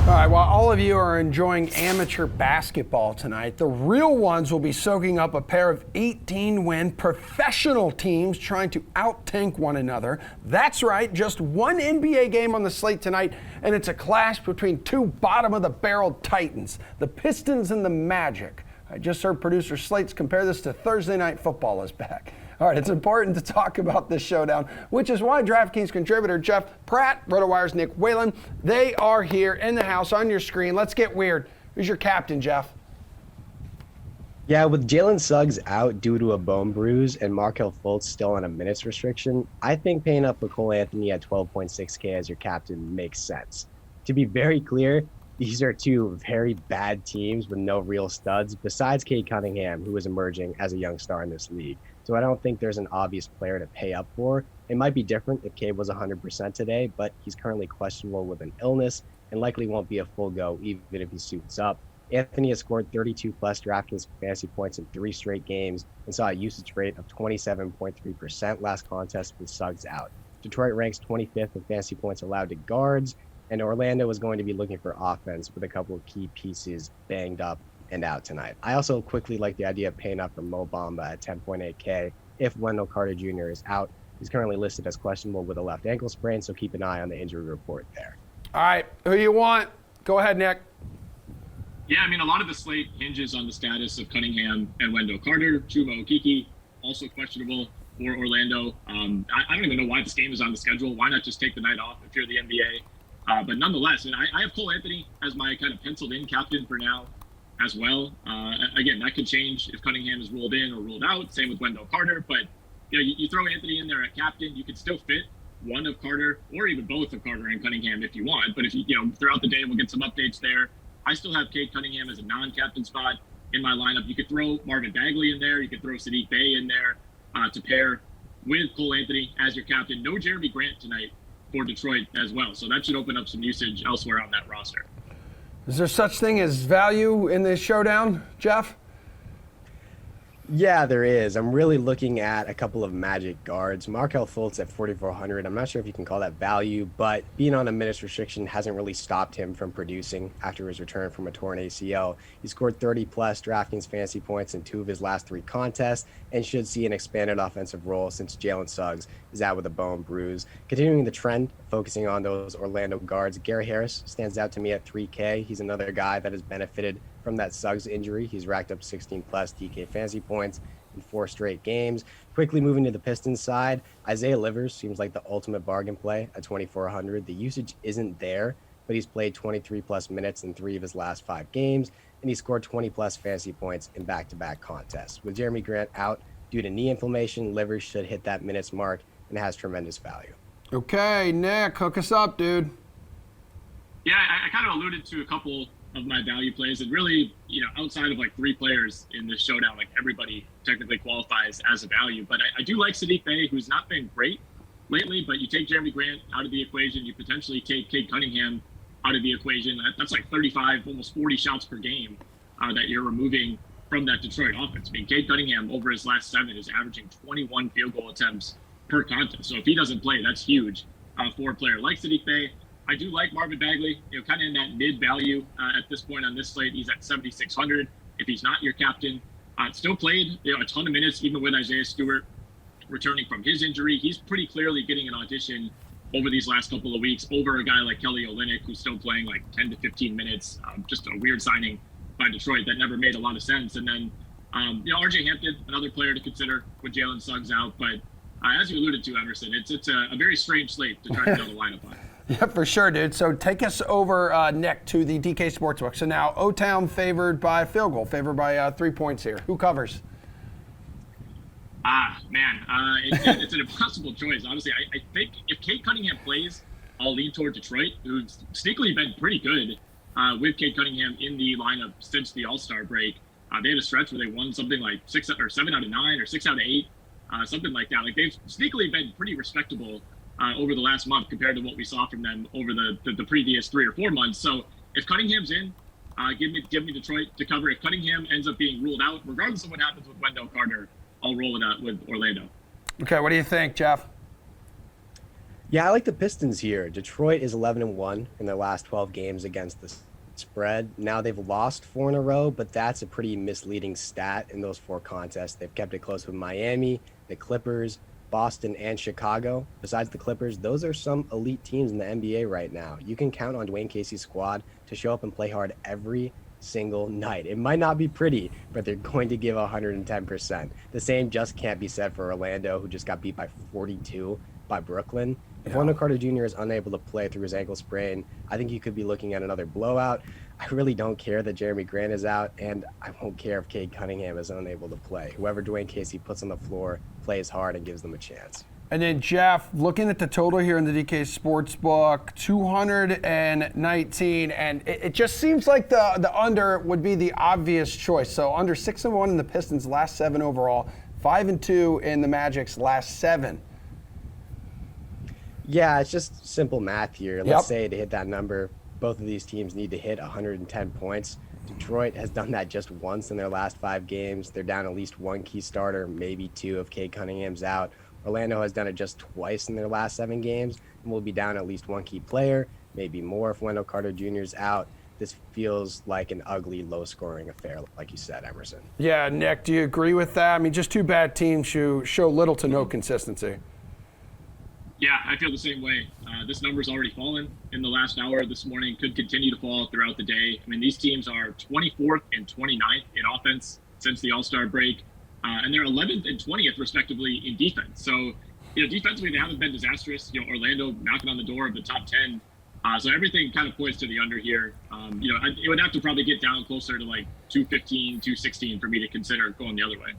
All right, while all of you are enjoying amateur basketball tonight, the real ones will be soaking up a pair of 18-win professional teams trying to out-tank one another. That's right, just one NBA game on the slate tonight, and it's a clash between two bottom-of-the-barrel titans, the Pistons and the Magic. I just heard producer Slates compare this to Thursday Night Football is back. All right, it's important to talk about this showdown, which is why DraftKings contributor Jeff Pratt, RotoWire's Nick Whalen, they are here in the house on your screen. Let's get weird. Who's your captain, Jeff? Yeah, with Jalen Suggs out due to a bone bruise and Markelle Fultz still on a minutes restriction, I think paying up for Cole Anthony at 12.6K as your captain makes sense. To be very clear, these are two very bad teams with no real studs, besides Cade Cunningham, who is emerging as a young star in this league. So I don't think there's an obvious player to pay up for. It might be different if Cade was 100% today, but he's currently questionable with an illness and likely won't be a full go even if he suits up. Anthony has scored 32-plus DraftKings fantasy points in 3 straight games and saw a usage rate of 27.3% last contest with Suggs out. Detroit ranks 25th in fantasy points allowed to guards, and Orlando is going to be looking for offense with a couple of key pieces banged up and out tonight. I also quickly like the idea of paying up for Mo Bamba at 10.8K if Wendell Carter Jr. is out. He's currently listed as questionable with a left ankle sprain, so keep an eye on the injury report there. All right, who you want? Go ahead, Nick. Yeah, I mean, a lot of the slate hinges on the status of Cunningham and Wendell Carter. Chuma Okeke, also questionable for Orlando. I don't even know why this game is on the schedule. Why not just take the night off if you're the NBA? But nonetheless, and I have Cole Anthony as my kind of penciled-in captain for now as well. Again, that could change if Cunningham is ruled in or ruled out. Same with Wendell Carter. But you throw Anthony in there at captain, you could still fit one of Carter or even both of Carter and Cunningham if you want. But if you throughout the day, we'll get some updates there. I still have Cade Cunningham as a non-captain spot in my lineup. You could throw Marvin Bagley in there. You could throw Sadiq Bey in there to pair with Cole Anthony as your captain. No Jeremy Grant tonight for Detroit as well. So that should open up some usage elsewhere on that roster. Is there such thing as value in this showdown, Jeff? Yeah, there is. I'm really looking at a couple of Magic guards. Markelle Fultz at 4,400. I'm not sure if you can call that value, but being on a minutes restriction hasn't really stopped him from producing after his return from a torn ACL. He scored 30-plus DraftKings fantasy points in 2 of his last 3 contests and should see an expanded offensive role since Jalen Suggs is out with a bone bruise. Continuing the trend, focusing on those Orlando guards, Gary Harris stands out to me at 3K. He's another guy that has benefited from that Suggs injury. He's racked up 16-plus DK fantasy points in 4 straight games. Quickly moving to the Pistons side, Isaiah Livers seems like the ultimate bargain play at 2,400. The usage isn't there, but he's played 23-plus minutes in 3 of his last 5 games, and he scored 20-plus fantasy points in back-to-back contests. With Jeremy Grant out due to knee inflammation, Livers should hit that minutes mark and has tremendous value. Okay, Nick, hook us up, dude. Yeah, I kind of alluded to a couple of my value plays, and really, outside of like 3 players in this showdown, like everybody technically qualifies as a value. But I do like Sadiq Bey, who's not been great lately, but you take Jeremy Grant out of the equation, you potentially take Cade Cunningham out of the equation. That's like 35, almost 40 shots per game that you're removing from that Detroit offense. I mean, Cade Cunningham over his last 7 is averaging 21 field goal attempts per contest. So if he doesn't play, that's huge for a player like Sadiq Bey. I do like Marvin Bagley, kind of in that mid value at this point on this slate. He's at 7,600. If he's not your captain, still played a ton of minutes, even with Isaiah Stewart returning from his injury. He's pretty clearly getting an audition over these last couple of weeks over a guy like Kelly Olynyk, who's still playing like 10 to 15 minutes. Just a weird signing by Detroit that never made a lot of sense. And then, RJ Hampton, another player to consider with Jalen Suggs out. But as you alluded to, Emerson, it's a very strange slate to try to build a lineup on. Yeah, for sure, dude. So take us over, Nick, to the DK Sportsbook. So now O-Town favored by a field goal, favored by 3 points here. Who covers? It's an impossible choice. Honestly, I think if Cade Cunningham plays, I'll lean toward Detroit, who's sneakily been pretty good with Cade Cunningham in the lineup since the All-Star break. They had a stretch where they won something like 7 out of 9 or 6 out of 8, something like that. Like, they've sneakily been pretty respectable over the last month compared to what we saw from them over the previous 3 or 4 months. So if Cunningham's in, give me Detroit to cover. If Cunningham ends up being ruled out, regardless of what happens with Wendell Carter, I'll roll it out with Orlando. Okay, what do you think, Jeff? Yeah, I like the Pistons here. Detroit is 11-1 in their last 12 games against the spread. Now they've lost 4 in a row, but that's a pretty misleading stat in those 4 contests. They've kept it close with Miami, the Clippers, Boston, and Chicago. Besides the Clippers, those are some elite teams in the NBA right now. You can count on Dwayne Casey's squad to show up and play hard every single night. It might not be pretty, but they're going to give 110%. The same just can't be said for Orlando, who just got beat by 42 by Brooklyn. If Wendell Carter Jr. is unable to play through his ankle sprain, I think you could be looking at another blowout. I really don't care that Jeremy Grant is out, and I won't care if Cade Cunningham is unable to play. Whoever Dwayne Casey puts on the floor plays hard and gives them a chance. And then, Jeff, looking at the total here in the DK Sportsbook, 219, and it just seems like the under would be the obvious choice. So under 6-1 in the Pistons' last 7 overall, 5-2 in the Magic's last 7. Yeah, it's just simple math here. Let's say to hit that number, both of these teams need to hit 110 points. Detroit has done that just once in their last 5 games. They're down at least 1 key starter, maybe 2 if Cade Cunningham's out. Orlando has done it just twice in their last 7 games and will be down at least 1 key player, maybe more if Wendell Carter Jr. is out. This feels like an ugly, low-scoring affair, like you said, Emerson. Yeah, Nick, do you agree with that? I mean, just 2 bad teams who show little to no consistency. Yeah, I feel the same way. This number's already fallen in the last hour this morning, could continue to fall throughout the day. I mean, these teams are 24th and 29th in offense since the All-Star break, and they're 11th and 20th, respectively, in defense. So, defensively, they haven't been disastrous. Orlando knocking on the door of the top 10. So everything kind of points to the under here. It would have to probably get down closer to like 215, 216 for me to consider going the other way.